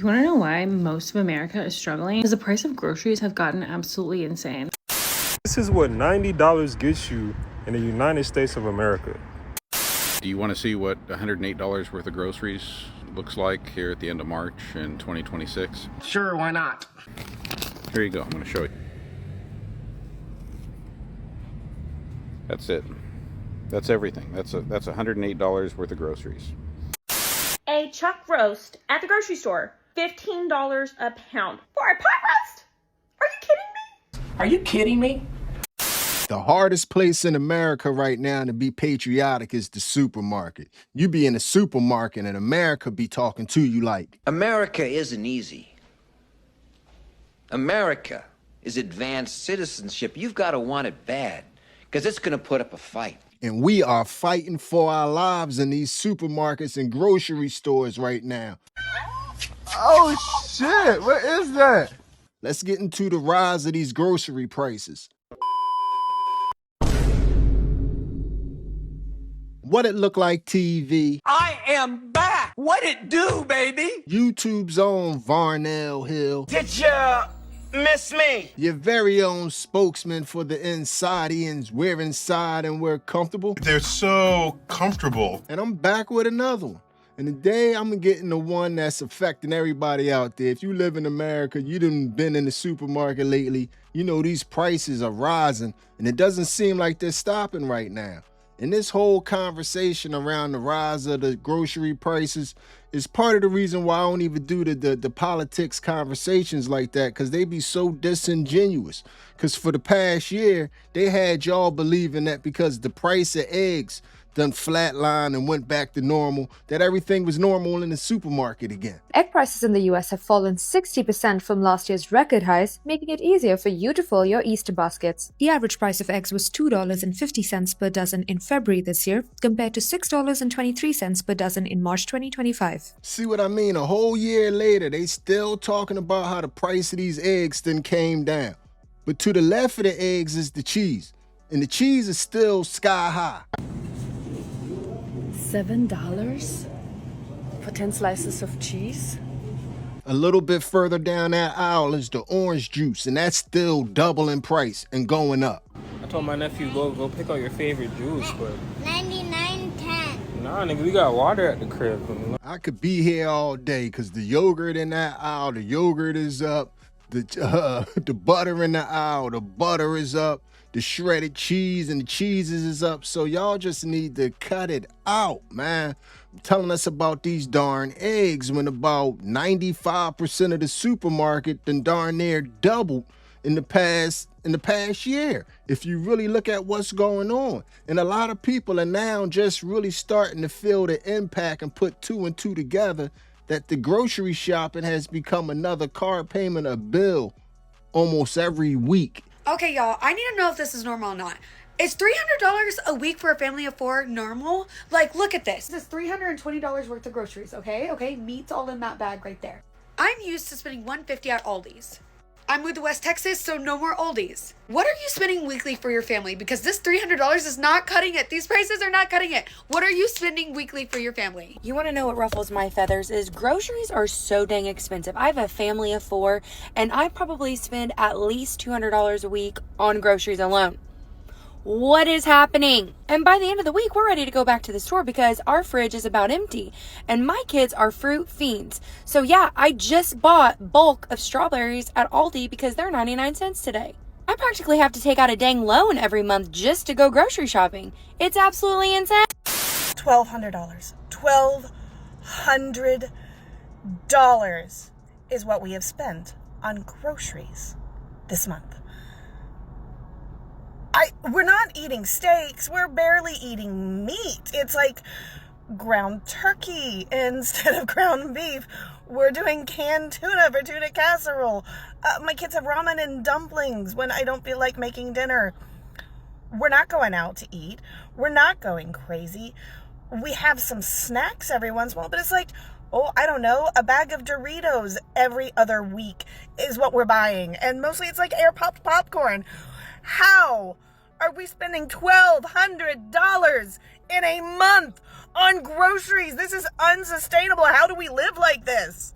You want to know why most of America is struggling? Because the price of groceries have gotten absolutely insane. This is what $90 gets you in the United States of America. Do you want to see what $108 worth of groceries looks like here at the end of March in 2026? Sure, why not? Here you go. I'm going to show you. That's it. That's everything. That's $108 worth of groceries. A chuck roast at the grocery store, $15 a pound. For a pot roast? Are you kidding me? Are you kidding me? The hardest place in America right now to be patriotic is the supermarket. You be in a supermarket and America be talking to you like, America isn't easy. America is advanced citizenship. You've got to want it bad, because it's going to put up a fight. and we are fighting for our lives in these supermarkets and grocery stores right now. Oh shit, what is that? Let's get into the rise of these grocery prices. What it look like TV? I am back. What it do, baby? YouTube's own Varnell Hill. Did ya miss me? Your very own spokesman for the Insidians. We're inside and we're comfortable. They're so comfortable. And I'm back with another one. And today I'm getting the one that's affecting everybody out there. If you live in America, you done been in the supermarket lately, you know these prices are rising and it doesn't seem like they're stopping right now. And this whole conversation around the rise of the grocery prices is part of the reason why I don't even do the politics conversations like that, because they be so disingenuous. Because for the past year, they had y'all believing that because the price of eggs done flatlined and went back to normal, that everything was normal in the supermarket again. Egg prices in the US have fallen 60% from last year's record highs, making it easier for you to fill your Easter baskets. The average price of eggs was $2.50 per dozen in February this year, compared to $6.23 per dozen in March 2025. See what I mean? A whole year later, they still talking about how the price of these eggs then came down. But to the left of the eggs is the cheese, and the cheese is still sky high. $7 for 10 slices of cheese? A little bit further down that aisle is the orange juice, and that's still double in price and going up. I told my nephew, go pick out your favorite juice, but 99.10. nah, nigga, we got water at the crib. I could be here all day because the yogurt in that aisle, the yogurt is up. The butter in the aisle, the butter is up. The shredded cheese and the cheeses is up. So y'all just need to cut it out, man. Telling us about these darn eggs when about 95% of the supermarket done darn near doubled in the past year. If you really look at what's going on. And a lot of people are now just really starting to feel the impact and put two and two together that the grocery shopping has become another car payment, a bill almost every week. Okay, y'all, I need to know if this is normal or not. Is $300 a week for a family of four normal? Like, look at this. This is $320 worth of groceries, okay? Okay, meat's all in that bag right there. I'm used to spending $150 at Aldi's. I moved to West Texas, so no more Aldi's. What are you spending weekly for your family? Because this $300 is not cutting it. These prices are not cutting it. What are you spending weekly for your family? You want to know what ruffles my feathers is groceries are so dang expensive. I have a family of four, and I probably spend at least $200 a week on groceries alone. What is happening? And by the end of the week, we're ready to go back to the store because our fridge is about empty. And my kids are fruit fiends. So yeah, I just bought bulk of strawberries at Aldi because they're 99 cents today. I practically have to take out a dang loan every month just to go grocery shopping. It's absolutely insane. $1,200. $1,200 is what we have spent on groceries this month. We're not eating steaks. We're barely eating meat. It's like ground turkey instead of ground beef. We're doing canned tuna for tuna casserole. My kids have ramen and dumplings when I don't feel like making dinner. We're not going out to eat. We're not going crazy. We have some snacks every once in a while, but it's like, oh, I don't know, a bag of Doritos every other week is what we're buying. And mostly it's like air-popped popcorn. How are we spending $1,200 in a month on groceries? This is unsustainable. How do we live like this?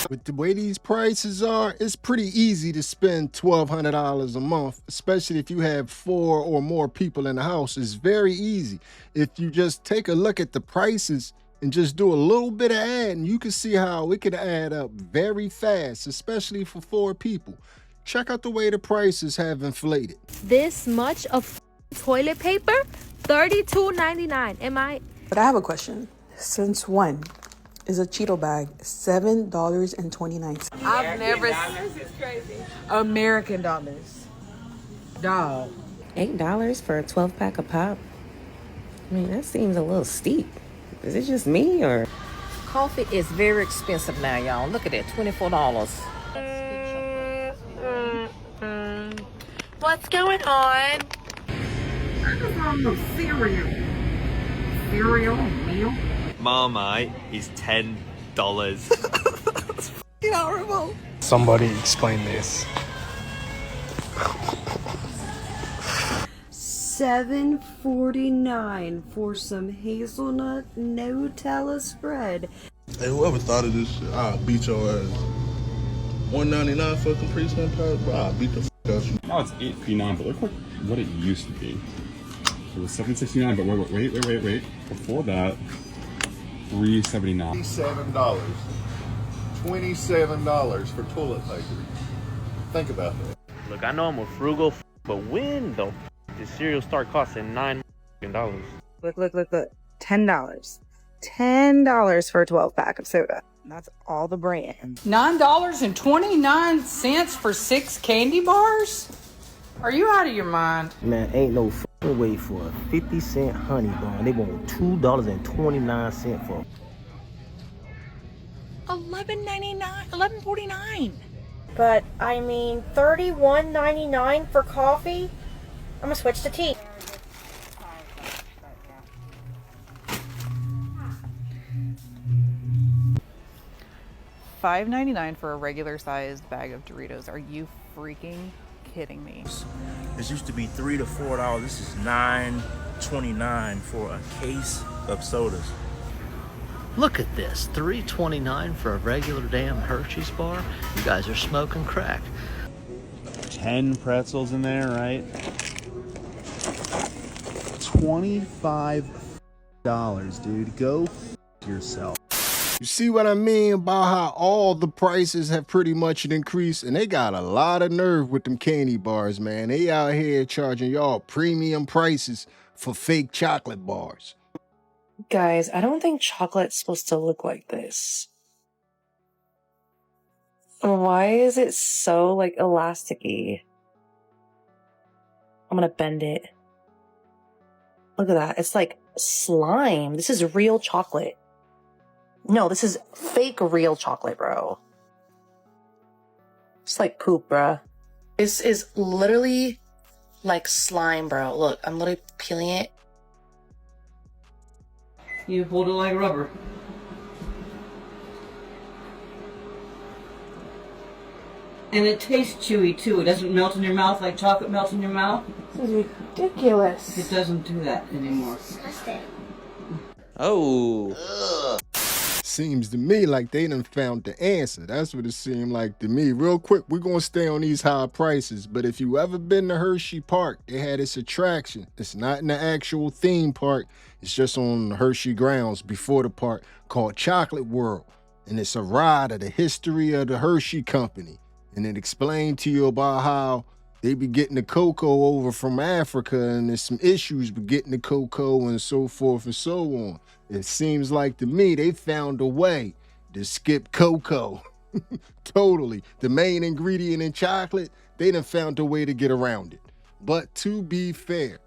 With the way these prices are, it's pretty easy to spend $1,200 a month, especially if you have 4 or more people in the house. It's very easy. If you just take a look at the prices and just do a little bit of adding, you can see how it could add up very fast, especially for 4 people. Check out the way the prices have inflated. This much of toilet paper? $32.99. But I have a question. Since when is a Cheeto bag $7.29? I've never seen American dollars. Dog. $8 for a 12-pack of pop? I mean, that seems a little steep. Is it just me or? Coffee is very expensive now, y'all. Look at it, $24. What's going on? I just want no cereal. Cereal, meal. Marmite is $10. That's f***ing horrible. Somebody explain this. $7.49 for some hazelnut Nutella spread. Hey, whoever thought of this shit, I'll beat your ass. $1.99 for a Capri Sun powder, bro, I'll beat the f*** out you. Now it's $8.59, but look what it used to be. It was $7.69, but wait. Before that, $3.79. $27 for toilet paper. Think about that. Look, I know I'm a frugal, but when the did cereal start costing $9? Look. $10. $10 for a 12-pack of soda. That's all the brand. $9.29 for 6 candy bars? Are you out of your mind? Man, ain't no f***ing way for a 50-cent honey bun. They want $2.29 for $11.99, $11.49. But I mean, $31.99 for coffee. I'm gonna switch to tea. $5.99 for a regular-sized bag of Doritos. Are you freaking kidding me? This used to be $3 to $4. This is $9.29 for a case of sodas. Look at this, $3.29 for a regular damn Hershey's bar? You guys are smoking crack. 10 pretzels in there, right? $25, dude. Go f*** yourself. You see what I mean about how all the prices have pretty much increased, and they got a lot of nerve with them candy bars, man. They out here charging y'all premium prices for fake chocolate bars. Guys, I don't think chocolate's supposed to look like this. Why is it so, like, elasticy? I'm gonna bend it. Look at that. It's like slime. This is real chocolate. No, this is fake real chocolate, bro. It's like poop, bro. This is literally like slime, bro. Look, I'm literally peeling it. You hold it like rubber. And it tastes chewy too. It doesn't melt in your mouth like chocolate melts in your mouth. This is ridiculous. It doesn't do that anymore. Oh. Seems to me like they done found the answer. That's what it seemed like to me. Real quick, we're gonna stay on these high prices, but if you ever been to Hershey Park, they had this attraction. It's not in the actual theme park. It's just on Hershey grounds before the park, called Chocolate World. And it's a ride of the history of the Hershey Company. And it explained to you about how they be getting the cocoa over from Africa, and there's some issues with getting the cocoa and so forth and so on. It seems like to me they found a way to skip cocoa. Totally. The main ingredient in chocolate, they done found a way to get around it. But to be fair,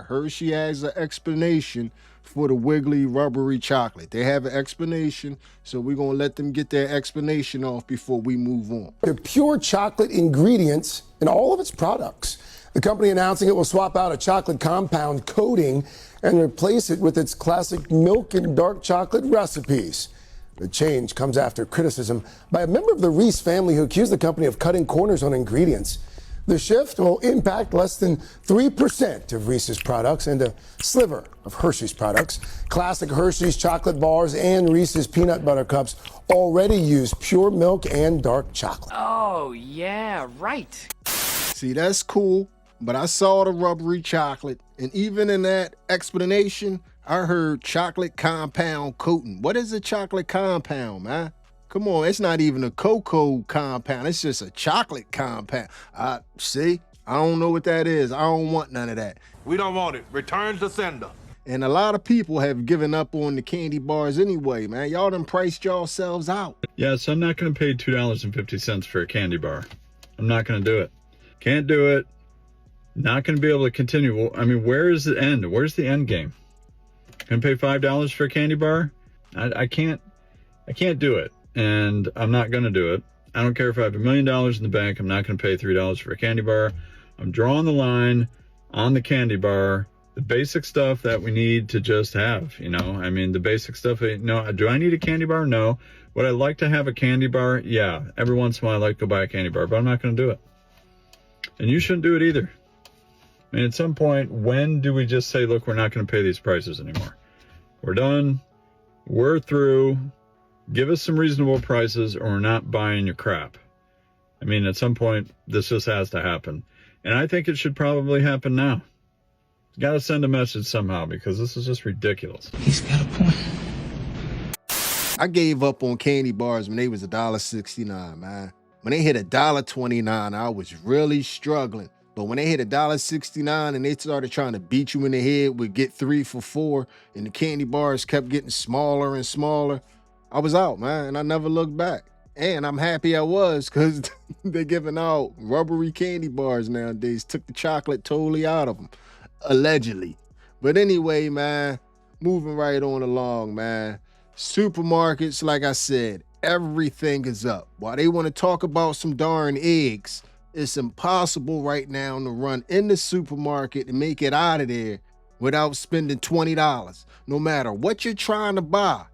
Hershey has an explanation for the wiggly, rubbery chocolate. They have an explanation, so we're gonna let them get their explanation off before we move on. They're pure chocolate ingredients in all of its products. The company announcing it will swap out a chocolate compound coating and replace it with its classic milk and dark chocolate recipes. The change comes after criticism by a member of the Reese family who accused the company of cutting corners on ingredients. The shift will impact less than 3% of Reese's products and a sliver of Hershey's products. Classic Hershey's chocolate bars and Reese's peanut butter cups already use pure milk and dark chocolate. Oh, yeah, right. See, that's cool, but I saw the rubbery chocolate, and even in that explanation, I heard chocolate compound coating. What is a chocolate compound, man? Come on, it's not even a cocoa compound. It's just a chocolate compound. See, I don't know what that is. I don't want none of that. We don't want it. Return to sender. And a lot of people have given up on the candy bars anyway, man. Y'all done priced yourselves out. Yeah, so I'm not going to pay $2.50 for a candy bar. I'm not going to do it. Can't do it. Not going to be able to continue. Well, I mean, where is the end? Where's the end game? Can I pay $5 for a candy bar? I can't do it. And I'm not going to do it. I don't care if I have $1 million in the bank. I'm not going to pay $3 for a candy bar. I'm drawing the line on the candy bar, the basic stuff that we need to just have, you know? I mean, the basic stuff, no, do I need a candy bar? No. Would I like to have a candy bar? Yeah. Every once in a while, I like to buy a candy bar, but I'm not going to do it. And you shouldn't do it either. I mean, at some point, when do we just say, look, we're not going to pay these prices anymore? We're done. We're through. Give us some reasonable prices or we're not buying your crap. I mean, at some point, this just has to happen. And I think it should probably happen now. Got to send a message somehow because this is just ridiculous. He's got a point. I gave up on candy bars when they was $1.69, man. When they hit $1.29, I was really struggling. But when they hit $1.69 and they started trying to beat you in the head with get 3 for $4 and the candy bars kept getting smaller and smaller, I was out, man, and I never looked back. And I'm happy I was because they're giving out rubbery candy bars nowadays. Took the chocolate totally out of them, allegedly. But anyway, man, moving right on along, man. Supermarkets, like I said, everything is up. While they want to talk about some darn eggs, it's impossible right now to run in the supermarket and make it out of there without spending $20. No matter what you're trying to buy,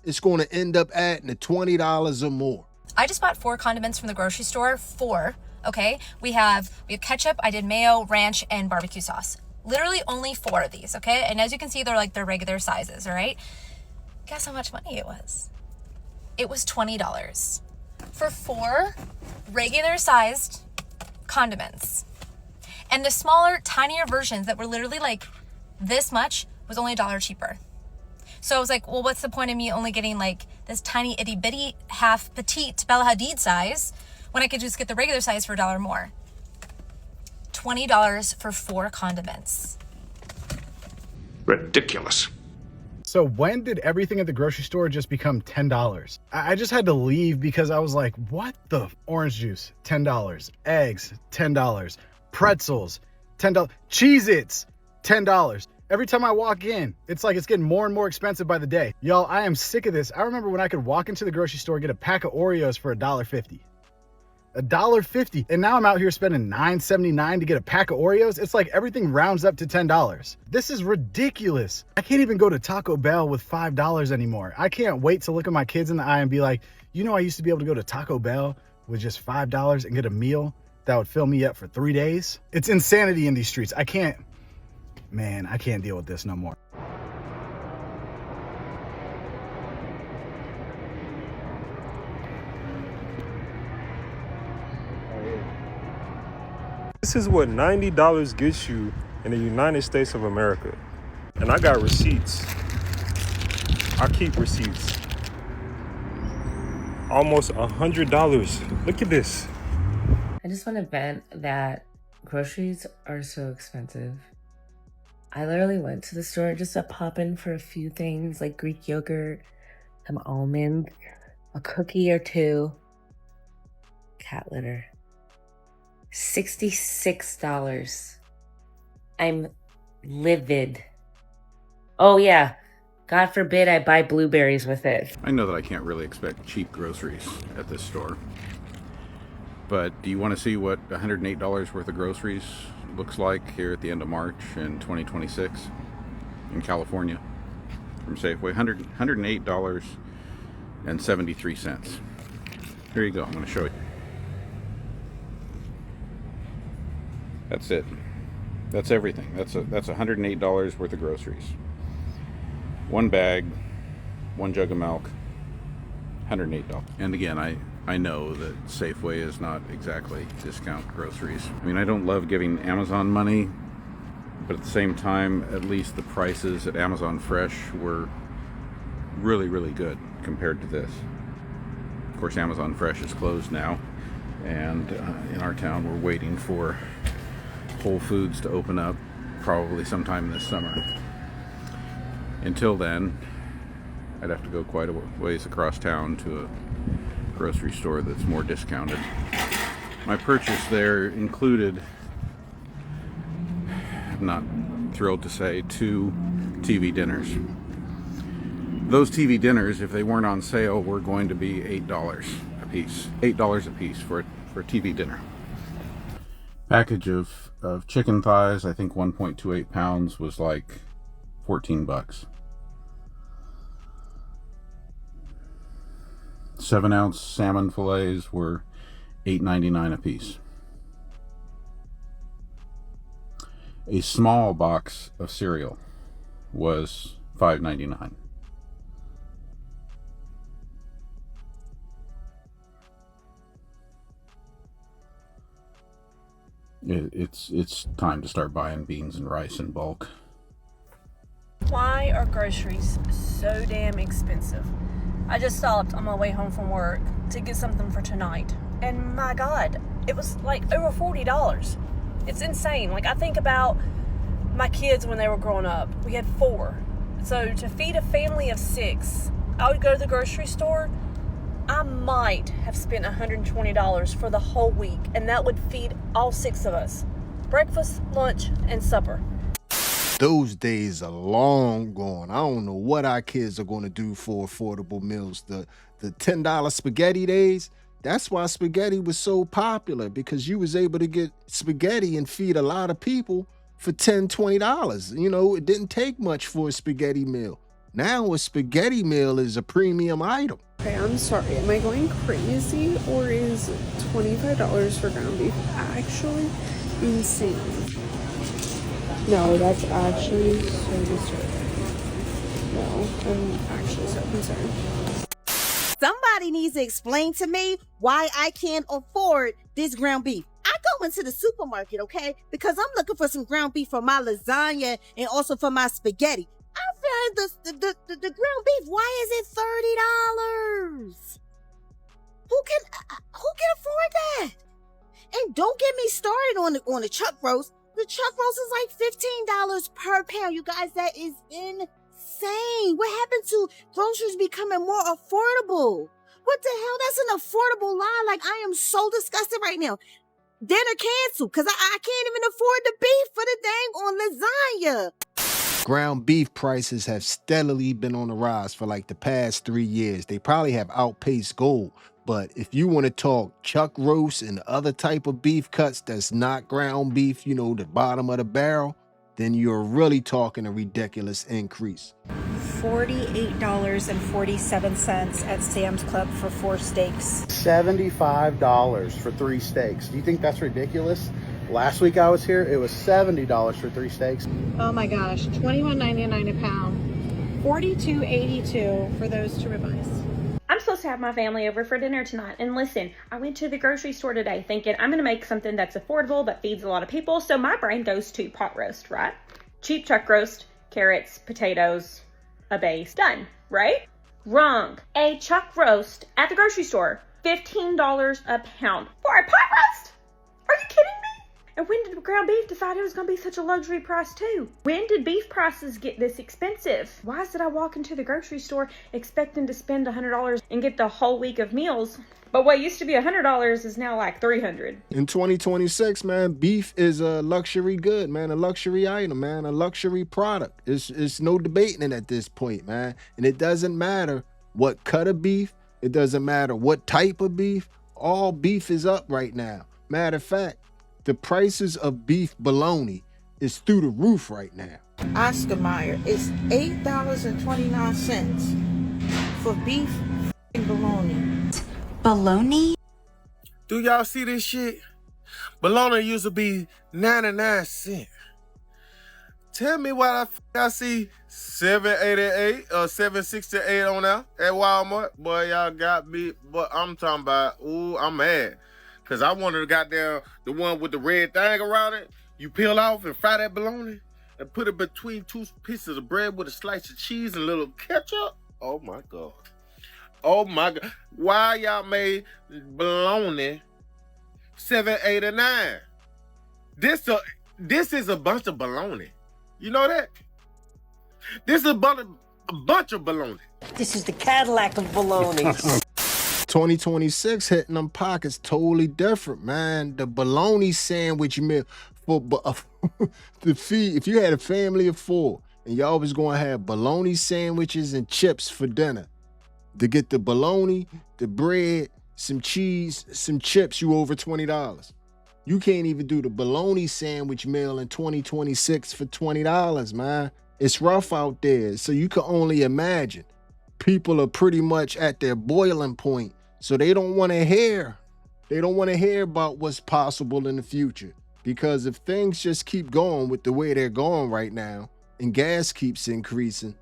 it's going to end up adding to $20 or more. I just bought 4 condiments from the grocery store. 4, okay? We have ketchup, I did mayo, ranch, and barbecue sauce. Literally only 4 of these, okay? And as you can see, they're like their regular sizes, all right? Guess how much money it was? It was $20 for 4 regular sized condiments. And the smaller, tinier versions that were literally like this much was only $1 cheaper. So I was like, well, what's the point of me only getting like this tiny itty bitty half petite Bella Hadid size when I could just get the regular size for $1 more? $20 for 4 condiments. Ridiculous. So when did everything at the grocery store just become $10? I just had to leave because I was like, what the? Orange juice, $10. Eggs, $10. Pretzels, $10. Cheez-Its, $10. Every time I walk in, it's like it's getting more and more expensive by the day. Y'all, I am sick of this. I remember when I could walk into the grocery store, get a pack of Oreos for $1.50. $1.50. And now I'm out here spending $9.79 to get a pack of Oreos. It's like everything rounds up to $10. This is ridiculous. I can't even go to Taco Bell with $5 anymore. I can't wait to look at my kids in the eye and be like, you know, I used to be able to go to Taco Bell with just $5 and get a meal that would fill me up for 3 days. It's insanity in these streets. I can't deal with this no more. This is what $90 gets you in the United States of America. And I got receipts. I keep receipts. Almost $100. Look at this. I just want to vent that groceries are so expensive. I literally went to the store just to pop in for a few things like Greek yogurt, some almonds, a cookie or 2, cat litter. $66. I'm livid. Oh yeah, God forbid I buy blueberries with it. I know that I can't really expect cheap groceries at this store. But do you want to see what $108 worth of groceries looks like here at the end of March in 2026 in California from Safeway? $108.73. Here you go. I'm going to show you. That's it. That's everything. That's $108 worth of groceries. One bag, one jug of milk, $108. And again, I know that Safeway is not exactly discount groceries. I mean, I don't love giving Amazon money, but at the same time, at least the prices at Amazon Fresh were really, really good compared to this. Of course, Amazon Fresh is closed now, and in our town we're waiting for Whole Foods to open up probably sometime this summer. Until then, I'd have to go quite a ways across town to a grocery store that's more discounted. My purchase there included, I'm not thrilled to say, 2 TV dinners. Those TV dinners, if they weren't on sale, were going to be $8 a piece. $8 a piece for a TV dinner. Package of chicken thighs, I think 1.28 pounds, was like 14 bucks. 7-ounce salmon fillets were $8.99 a piece. A small box of cereal was $5.99. It's time to start buying beans and rice in bulk. Why are groceries so damn expensive? I just stopped on my way home from work to get something for tonight. And my God, it was like over $40. It's insane. Like, I think about my kids when they were growing up. We had 4. So to feed a family of 6, I would go to the grocery store. I might have spent $120 for the whole week, and that would feed all 6 of us. Breakfast, lunch, and supper. Those days are long gone. I don't know what our kids are going to do for affordable meals. The $10 spaghetti days, that's why spaghetti was so popular, because you was able to get spaghetti and feed a lot of people for $10, $20. You know, it didn't take much for a spaghetti meal. Now a spaghetti meal is a premium item. Okay, I'm sorry. Am I going crazy, or is $25 for ground beef actually insane? No, that's actually so disturbing. No, I'm actually so concerned. Somebody needs to explain to me why I can't afford this ground beef. I go into the supermarket, okay, because I'm looking for some ground beef for my lasagna and also for my spaghetti. I find the ground beef. Why is it $30? Who can afford that? And don't get me started on the chuck roast. The chuck roast is like $15 per pound. You guys, that is insane. What happened to groceries becoming more affordable? What the hell? That's an affordable lie. Like, I am so disgusted right now. Dinner canceled because I can't even afford the beef for the dang on lasagna. Ground beef prices have steadily been on the rise for like the past 3 years. They probably have outpaced gold. But if you want to talk chuck roast and other type of beef cuts that's not ground beef, you know, the bottom of the barrel, then you're really talking a ridiculous increase. $48.47 at Sam's Club for 4 steaks. $75 for 3 steaks. Do you think that's ridiculous? Last week I was here, it was $70 for 3 steaks. Oh my gosh, $21.99 a pound. $42.82 for those 2 ribeyes. I'm supposed to have my family over for dinner tonight, and listen, I went to the grocery store today thinking I'm gonna make something that's affordable but feeds a lot of people, so my brain goes to pot roast, right? Cheap chuck roast, carrots, potatoes, a base, done, right? Wrong. A chuck roast at the grocery store, $15 a pound for a pot roast? Are you kidding me? And when did ground beef decide it was going to be such a luxury price too? When did beef prices get this expensive? Why did I walk into the grocery store expecting to spend $100 and get the whole week of meals? But what used to be $100 is now like $300. In 2026, man, beef is a luxury good, man, a luxury item, man, a luxury product. It's no debating it at this point, man. And it doesn't matter what cut of beef. It doesn't matter what type of beef. All beef is up right now. Matter of fact, the prices of beef bologna is through the roof right now. Oscar Mayer is $8.29 for beef bologna. Bologna? Do y'all see this shit? Bologna used to be 99 cents. Tell me why I see $7.88 or $7.68 on there at Walmart. Boy, y'all got me. But I'm talking about, ooh, I'm mad. Because I wanted to goddamn the one with the red thing around it. You peel off and fry that bologna and put it between two pieces of bread with a slice of cheese and a little ketchup. Oh, my God. Oh, my God. Why y'all made bologna $7, $8, or $9? This is a bunch of bologna. You know that? This is a bunch of bologna. This is the Cadillac of bologna. 2026 hitting them pockets totally different, man. The bologna sandwich meal for the feed. If you had a family of 4 and y'all was going to have bologna sandwiches and chips for dinner, to get the bologna, the bread, some cheese, some chips, you over $20. You can't even do the bologna sandwich meal in 2026 for $20, man. It's rough out there. So you can only imagine. People are pretty much at their boiling point. So they don't want to hear. They don't want to hear about what's possible in the future. Because if things just keep going with the way they're going right now, and gas keeps increasing,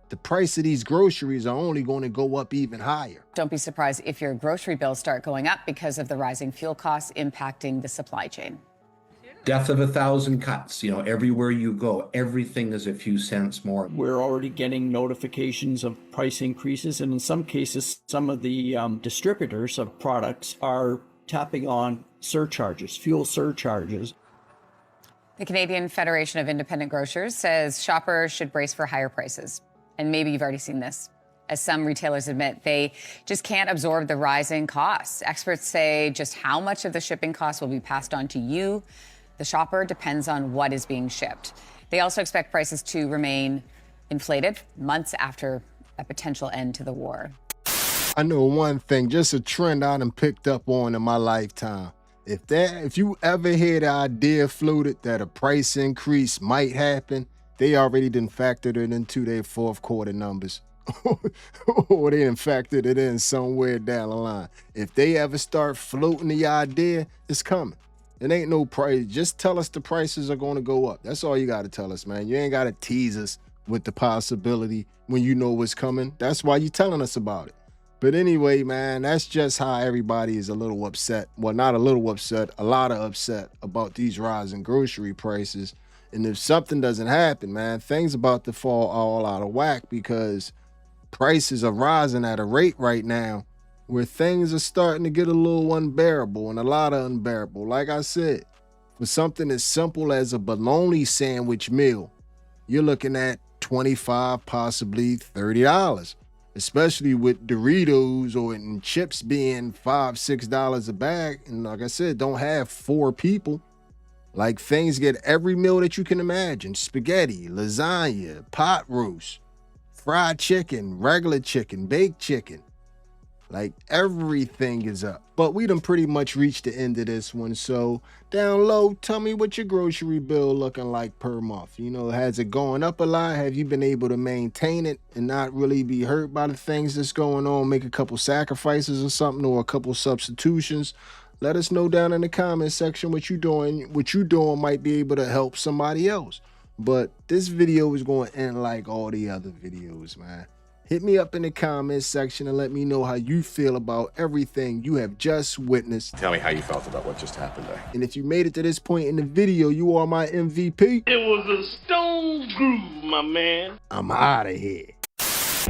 the price of these groceries are only going to go up even higher. Don't be surprised if your grocery bills start going up because of the rising fuel costs impacting the supply chain. Death of a thousand cuts. You know, everywhere you go, everything is a few cents more. We're already getting notifications of price increases, and in some cases, some of the distributors of products are tapping on surcharges, fuel surcharges. The Canadian Federation of Independent Grocers says shoppers should brace for higher prices. And maybe you've already seen this. As some retailers admit, they just can't absorb the rising costs. Experts say just how much of the shipping costs will be passed on to you, the shopper, depends on what is being shipped. They also expect prices to remain inflated months after a potential end to the war. I know one thing, just a trend I done picked up on in my lifetime. If you ever hear the idea floated that a price increase might happen, they already done factored it into their fourth quarter numbers. Or they done factored it in somewhere down the line. If they ever start floating the idea, it's coming. It ain't no price. Just tell us the prices are going to go up. That's all you got to tell us, man. You ain't got to tease us with the possibility when you know what's coming. That's why you're telling us about it. But anyway, man, that's just how everybody is a little upset. Well, not a little upset, a lot of upset about these rising grocery prices. And if something doesn't happen, man, things about to fall all out of whack because prices are rising at a rate right now where things are starting to get a little unbearable and a lot of unbearable. Like I said, for something as simple as a bologna sandwich meal, you're looking at $25, possibly $30, especially with Doritos or in chips being $5, $6 a bag. And like I said, don't have 4 people. Like things get every meal that you can imagine. Spaghetti, lasagna, pot roast, fried chicken, regular chicken, baked chicken. Like everything is up. But we done pretty much reached the end of this one. So down low, tell me what your grocery bill looking like per month. You know, has it gone up a lot? Have you been able to maintain it and not really be hurt by the things that's going on? Make a couple sacrifices or something, or a couple substitutions? Let us know down in the comment section what you doing. What you doing might be able to help somebody else. But this video is going to end like all the other videos, man. Hit me up in the comment section and let me know how you feel about everything you have just witnessed. Tell me how you felt about what just happened there. And if you made it to this point in the video, you are my MVP. It was a stone groove, my man. I'm out of here.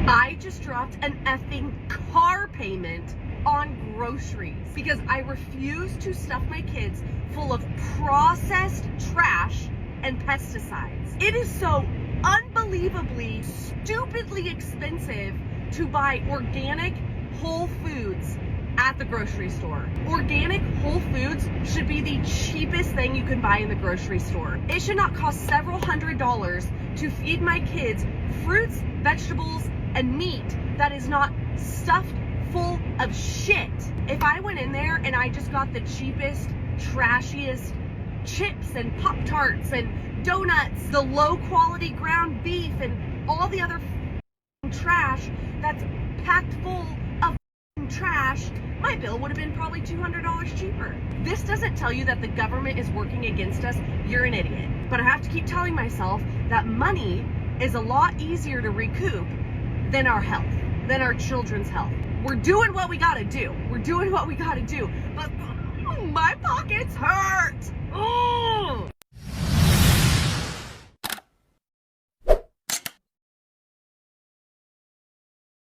I just dropped an effing car payment on groceries because I refuse to stuff my kids full of processed trash and pesticides. It is so unbelievably, stupidly expensive to buy organic whole foods at the grocery store. Organic whole foods should be the cheapest thing you can buy in the grocery store. It should not cost several $100s to feed my kids fruits, vegetables, and meat that is not stuffed full of shit. If I went in there and I just got the cheapest, trashiest chips and Pop-Tarts and donuts, the low quality ground beef and all the other trash that's packed full of trash, my bill would have been probably $200 cheaper. This doesn't tell you that the government is working against us. You're an idiot. But I have to keep telling myself that money is a lot easier to recoup than our health, than our children's health. We're doing what we gotta do. We're doing what we gotta do. But my pockets hurt. Oh!